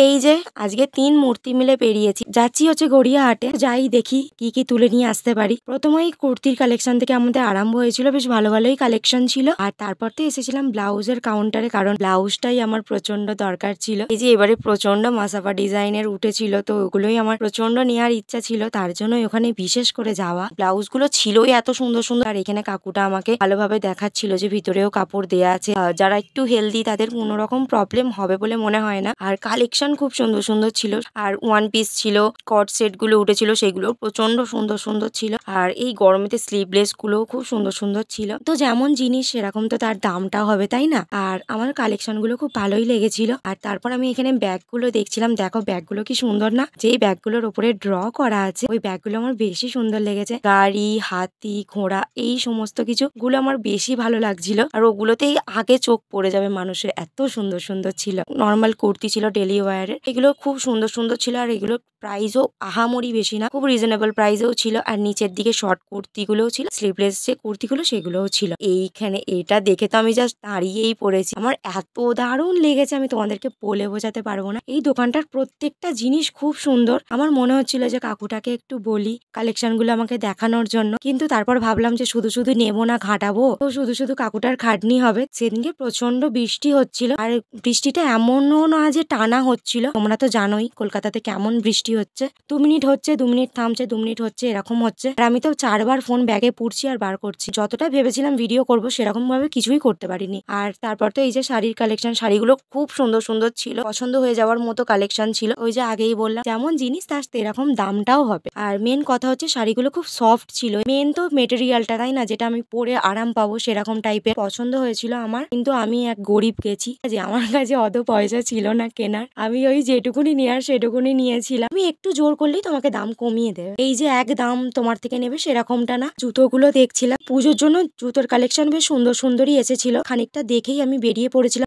এই যে আজকে ৩ মূর্তি মিলে বেরিয়েছি, যাচ্ছি হচ্ছে গড়িয়াহাটে। যাই দেখি কি কি তুলে নিয়ে আসতে পারি। প্রথমেই কুর্তির কালেকশন থেকে আমাদের আরম্ভ হয়েছিল, বেশ ভালো ভালোই কালেকশন ছিল। আর তারপর তো এসেছিলাম ব্লাউজের কাউন্টারে, কারণ ব্লাউজটাই আমার প্রচন্ড দরকার ছিল। এই যে এবারে প্রচন্ড মাসাফা ডিজাইনের উঠেছিল, তো ওগুলোই আমার প্রচন্ড নেওয়ার ইচ্ছা ছিল, তার জন্য ওখানে বিশেষ করে যাওয়া। ব্লাউজ গুলো ছিলই এত সুন্দর সুন্দর। আর এখানে কাকুটা আমাকে ভালোভাবে দেখাচ্ছিল যে ভিতরেও কাপড় দেয়া আছে, যারা একটু হেলদি তাদের কোনো রকম প্রবলেম হবে বলে মনে হয় না। আর কালেকশন খুব সুন্দর সুন্দর ছিল। আর ওয়ান পিস ছিল, কট সেট গুলো উঠেছিল, সেগুলো প্রচন্ড সুন্দর সুন্দর ছিল। আর এই গরমেতে স্লিভলেস গুলো খুব সুন্দর সুন্দর ছিল। তো যেমন জিনিস সেরকম তো তার দামটাও হবে, তাই না? আর আমার কালেকশন গুলো খুব ভালোই লেগেছিল। আর তারপর আমি এখানে ব্যাগ গুলো দেখছিলাম। দেখো ব্যাগ গুলো কি সুন্দর না? যেই ব্যাগ গুলোর উপরে ড্র করা আছে ওই ব্যাগ গুলো আমার বেশি সুন্দর লেগেছে। গাড়ি, হাতি, ঘোড়া এই সমস্ত কিছু গুলো আমার বেশি ভালো লাগছিল। আর ওগুলোতেই আগে চোখ পড়ে যাবে মানুষের, এত সুন্দর সুন্দর ছিল। নর্মাল কুর্তি ছিল ডেলি ওয়ারের, এগুলো খুব সুন্দর সুন্দর ছিল। আর এগুলো প্রাইসও আহামরি বেশি না, খুব রিজনেবল প্রাইসেও ছিল। আর নিচের দিকে শর্ট কুর্তিগুলোও ছিল, স্লিভলেস যে কুর্তিগুলো সেগুলোও ছিল। এইখানে এটা দেখে তো আমি জাস্ট দাঁড়িয়েই পড়েছি, আমার এত দারুণ লেগেছে আমি তোমাদেরকে বলে বোঝাতে পারবো না। এই দোকানটার প্রত্যেকটা জিনিস খুব সুন্দর। আমার মনে হচ্ছিল যে কাকুটাকে একটু বলি কালেকশন গুলো আমাকে দেখানোর জন্য, কিন্তু তারপর ভাবলাম যে শুধু শুধু নেবো না, ঘাটাবো তো শুধু শুধু কাকুটার খাটনি হবে। সেদিনকে প্রচন্ড বৃষ্টি হচ্ছিল, আর বৃষ্টিটা এমনও না যে টানা হচ্ছিল। তোমরা তো জানোই কলকাতাতে কেমন বৃষ্টি হচ্ছে, 2 মিনিট হচ্ছে, 2 মিনিট থামছে, 2 মিনিট হচ্ছে, এরকম হচ্ছে। আর আমি তো 4বার ফোন ব্যাগে পুড়ছি আর বার করছি। যতটা ভেবেছিলাম ভিডিও করব সেরকম ভাবে কিছুই করতে পারিনি। আর তারপর তো এই যে শাড়ির কালেকশন, শাড়িগুলো খুব সুন্দর সুন্দর ছিল, পছন্দ হয়ে যাওয়ার মতো কালেকশন ছিল। ওই যে আগেই বললাম যেমন জিনিস তার সেরকম দামটাও হবে। আর মেন কথা হচ্ছে শাড়িগুলো খুব সফট ছিল। মেন তো মেটেরিয়ালটা, তাই না, যেটা আমি পরে আরাম পাবো সেরকম টাইপের পছন্দ হয়েছিল আমার। কিন্তু আমি এক গরিব গেছি যে আমার কাছে অত পয়সা ছিল না কেনার। আমি ওই যেটুকুনি নেওয়ার সেটুকুনি নিয়েছিলাম। আমি একটু জোর করলেই তোমাকে দাম কমিয়ে দেবে, এই যে এক দাম তোমার থেকে নেবে সেরকমটা না। জুতোগুলো দেখছিলাম, পুজোর জন্য জুতোর কালেকশন বেশ সুন্দর সুন্দরই এসেছিল। খানিকটা দেখেই আমি বেরিয়ে পড়েছিলাম।